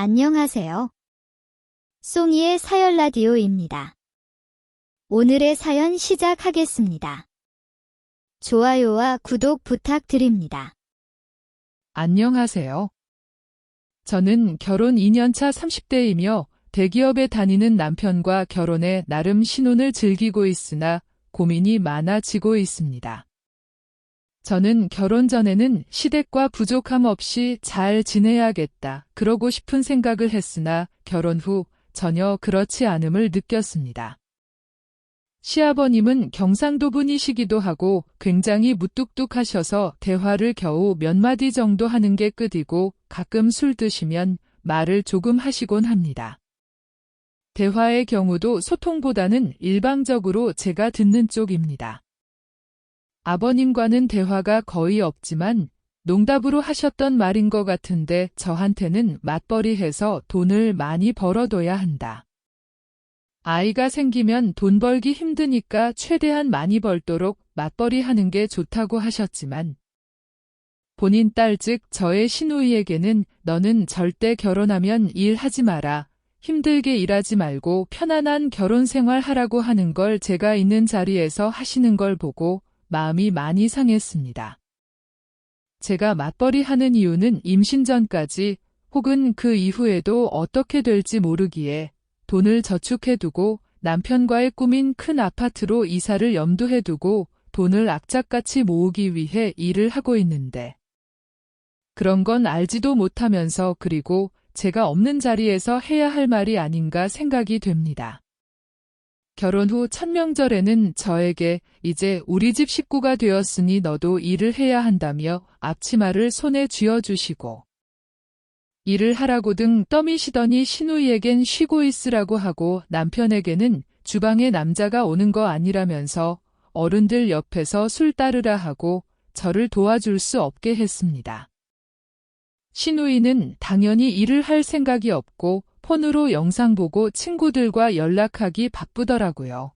안녕하세요. 송이의 사연 라디오입니다. 오늘의 사연 시작하겠습니다. 좋아요와 구독 부탁드립니다. 안녕하세요. 저는 결혼 2년차 30대이며 대기업에 다니는 남편과 결혼해 나름 신혼을 즐기고 있으나 고민이 많아지고 있습니다. 저는 결혼 전에는 시댁과 부족함 없이 잘 지내야겠다 그러고 싶은 생각을 했으나 결혼 후 전혀 그렇지 않음을 느꼈습니다. 시아버님은 경상도 분이시기도 하고 굉장히 무뚝뚝하셔서 대화를 겨우 몇 마디 정도 하는 게 끝이고 가끔 술 드시면 말을 조금 하시곤 합니다. 대화의 경우도 소통보다는 일방적으로 제가 듣는 쪽입니다. 아버님과는 대화가 거의 없지만 농담으로 하셨던 말인 것 같은데 저한테는 맞벌이해서 돈을 많이 벌어둬야 한다. 아이가 생기면 돈 벌기 힘드니까 최대한 많이 벌도록 맞벌이 하는 게 좋다고 하셨지만 본인 딸 즉 저의 시누이에게는 너는 절대 결혼하면 일하지 마라. 힘들게 일하지 말고 편안한 결혼 생활 하라고 하는 걸 제가 있는 자리에서 하시는 걸 보고 마음이 많이 상했습니다. 제가 맞벌이 하는 이유는 임신 전까지 혹은 그 이후에도 어떻게 될지 모르기에 돈을 저축해두고 남편과의 꿈인 큰 아파트로 이사를 염두에 두고 돈을 악착같이 모으기 위해 일을 하고 있는데 그런 건 알지도 못하면서 그리고 제가 없는 자리에서 해야 할 말이 아닌가 생각이 됩니다. 결혼 후 첫 명절에는 저에게 이제 우리 집 식구가 되었으니 너도 일을 해야 한다며 앞치마를 손에 쥐어주시고 일을 하라고 등 떠미시더니 시누이에겐 쉬고 있으라고 하고 남편에게는 주방에 남자가 오는 거 아니라면서 어른들 옆에서 술 따르라 하고 저를 도와줄 수 없게 했습니다. 시누이는 당연히 일을 할 생각이 없고 폰으로 영상 보고 친구들과 연락하기 바쁘더라고요.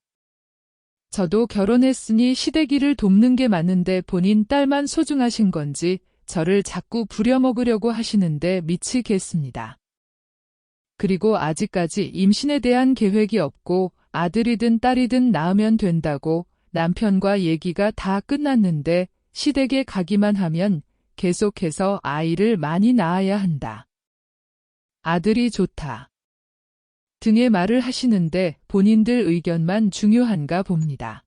저도 결혼했으니 시댁일을 돕는 게 맞는데 본인 딸만 소중하신 건지 저를 자꾸 부려먹으려고 하시는데 미치겠습니다. 그리고 아직까지 임신에 대한 계획이 없고 아들이든 딸이든 낳으면 된다고 남편과 얘기가 다 끝났는데 시댁에 가기만 하면 계속해서 아이를 많이 낳아야 한다. 아들이 좋다. 등의 말을 하시는데 본인들 의견만 중요한가 봅니다.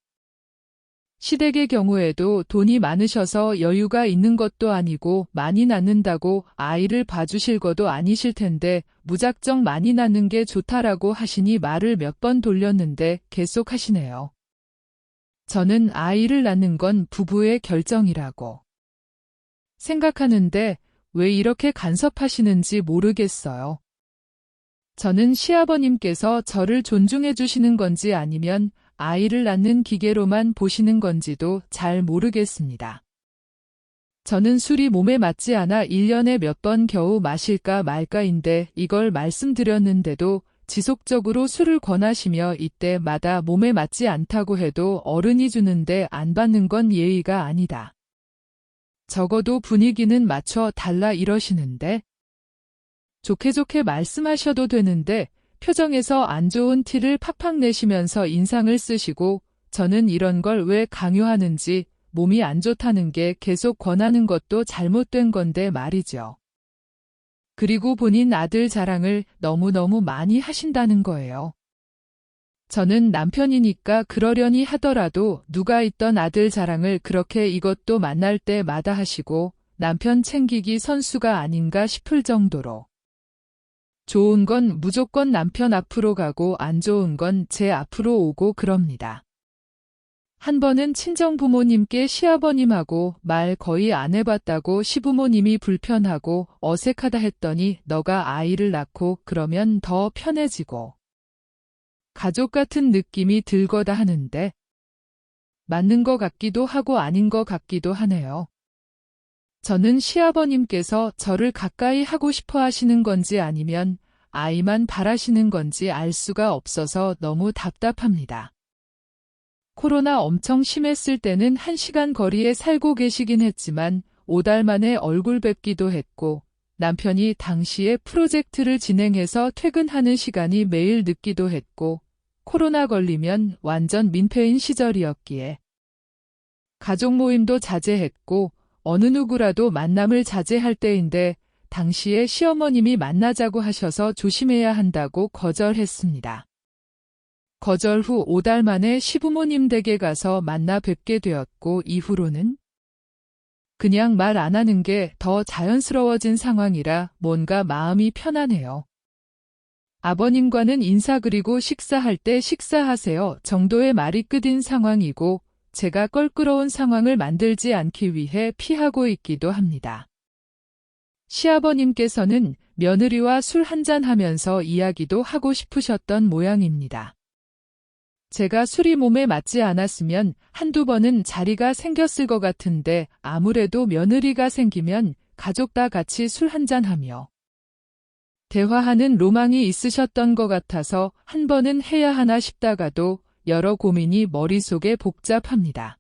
시댁의 경우에도 돈이 많으셔서 여유가 있는 것도 아니고 많이 낳는다고 아이를 봐주실 것도 아니실 텐데 무작정 많이 낳는 게 좋다라고 하시니 말을 몇 번 돌렸는데 계속 하시네요. 저는 아이를 낳는 건 부부의 결정이라고 생각하는데 왜 이렇게 간섭하시는지 모르겠어요. 저는 시아버님께서 저를 존중해 주시는 건지 아니면 아이를 낳는 기계로만 보시는 건지도 잘 모르겠습니다. 저는 술이 몸에 맞지 않아 1년에 몇 번 겨우 마실까 말까인데 이걸 말씀드렸는데도 지속적으로 술을 권하시며 이때마다 몸에 맞지 않다고 해도 어른이 주는데 안 받는 건 예의가 아니다. 적어도 분위기는 맞춰 달라 이러시는데 좋게 좋게 말씀하셔도 되는데 표정에서 안 좋은 티를 팍팍 내시면서 인상을 쓰시고 저는 이런 걸 왜 강요하는지 몸이 안 좋다는 게 계속 권하는 것도 잘못된 건데 말이죠. 그리고 본인 아들 자랑을 너무너무 많이 하신다는 거예요. 저는 남편이니까 그러려니 하더라도 누가 있던 아들 자랑을 그렇게 이것도 만날 때마다 하시고 남편 챙기기 선수가 아닌가 싶을 정도로 좋은 건 무조건 남편 앞으로 가고 안 좋은 건 제 앞으로 오고 그럽니다. 한 번은 친정부모님께 시아버님하고 말 거의 안 해봤다고 시부모님이 불편하고 어색하다 했더니 너가 아이를 낳고 그러면 더 편해지고 가족 같은 느낌이 들거다 하는데 맞는 것 같기도 하고 아닌 것 같기도 하네요. 저는 시아버님께서 저를 가까이 하고 싶어 하시는 건지 아니면 아이만 바라시는 건지 알 수가 없어서 너무 답답합니다. 코로나 엄청 심했을 때는 1시간 거리에 살고 계시긴 했지만 5달 만에 얼굴 뵙기도 했고 남편이 당시에 프로젝트를 진행해서 퇴근하는 시간이 매일 늦기도 했고 코로나 걸리면 완전 민폐인 시절이었기에 가족 모임도 자제했고 어느 누구라도 만남을 자제할 때인데 당시에 시어머님이 만나자고 하셔서 조심해야 한다고 거절했습니다. 거절 후 5달 만에 시부모님 댁에 가서 만나 뵙게 되었고 이후로는 그냥 말 안 하는 게 더 자연스러워진 상황이라 뭔가 마음이 편하네요. 아버님과는 인사 그리고 식사할 때 식사하세요 정도의 말이 끝인 상황이고 제가 껄끄러운 상황을 만들지 않기 위해 피하고 있기도 합니다. 시아버님께서는 며느리와 술 한잔하면서 이야기도 하고 싶으셨던 모양입니다. 제가 술이 몸에 맞지 않았으면 한두 번은 자리가 생겼을 것 같은데 아무래도 며느리가 생기면 가족 다 같이 술 한잔하며 대화하는 로망이 있으셨던 것 같아서 한 번은 해야 하나 싶다가도 여러 고민이 머릿속에 복잡합니다.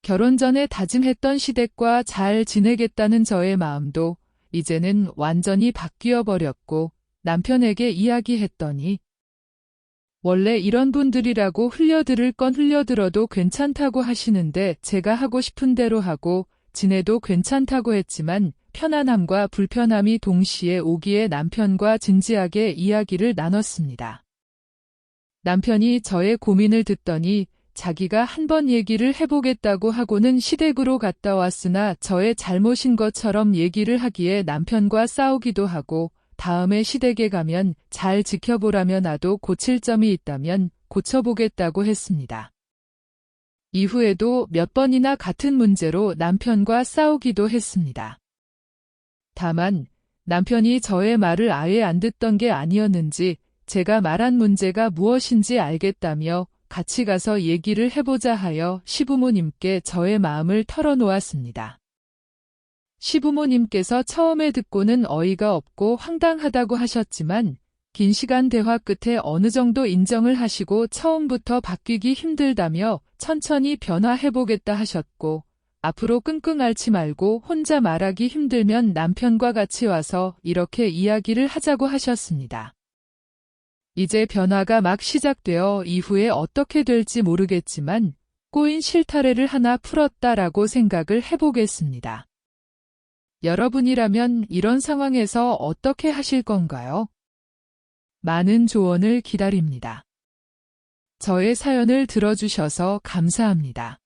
결혼 전에 다짐했던 시댁과 잘 지내겠다는 저의 마음도 이제는 완전히 바뀌어 버렸고 남편에게 이야기했더니 원래 이런 분들이라고 흘려들을 건 흘려들어도 괜찮다고 하시는데 제가 하고 싶은 대로 하고 지내도 괜찮다고 했지만 편안함과 불편함이 동시에 오기에 남편과 진지하게 이야기를 나눴습니다. 남편이 저의 고민을 듣더니 자기가 한번 얘기를 해보겠다고 하고는 시댁으로 갔다 왔으나 저의 잘못인 것처럼 얘기를 하기에 남편과 싸우기도 하고 다음에 시댁에 가면 잘 지켜보라며 나도 고칠 점이 있다면 고쳐보겠다고 했습니다. 이후에도 몇 번이나 같은 문제로 남편과 싸우기도 했습니다. 다만 남편이 저의 말을 아예 안 듣던 게 아니었는지 제가 말한 문제가 무엇인지 알겠다며 같이 가서 얘기를 해보자 하여 시부모님께 저의 마음을 털어놓았습니다. 시부모님께서 처음에 듣고는 어이가 없고 황당하다고 하셨지만 긴 시간 대화 끝에 어느 정도 인정을 하시고 처음부터 바뀌기 힘들다며 천천히 변화해보겠다 하셨고 앞으로 끙끙 앓지 말고 혼자 말하기 힘들면 남편과 같이 와서 이렇게 이야기를 하자고 하셨습니다. 이제 변화가 막 시작되어 이후에 어떻게 될지 모르겠지만 꼬인 실타래를 하나 풀었다라고 생각을 해보겠습니다. 여러분이라면 이런 상황에서 어떻게 하실 건가요? 많은 조언을 기다립니다. 저의 사연을 들어주셔서 감사합니다.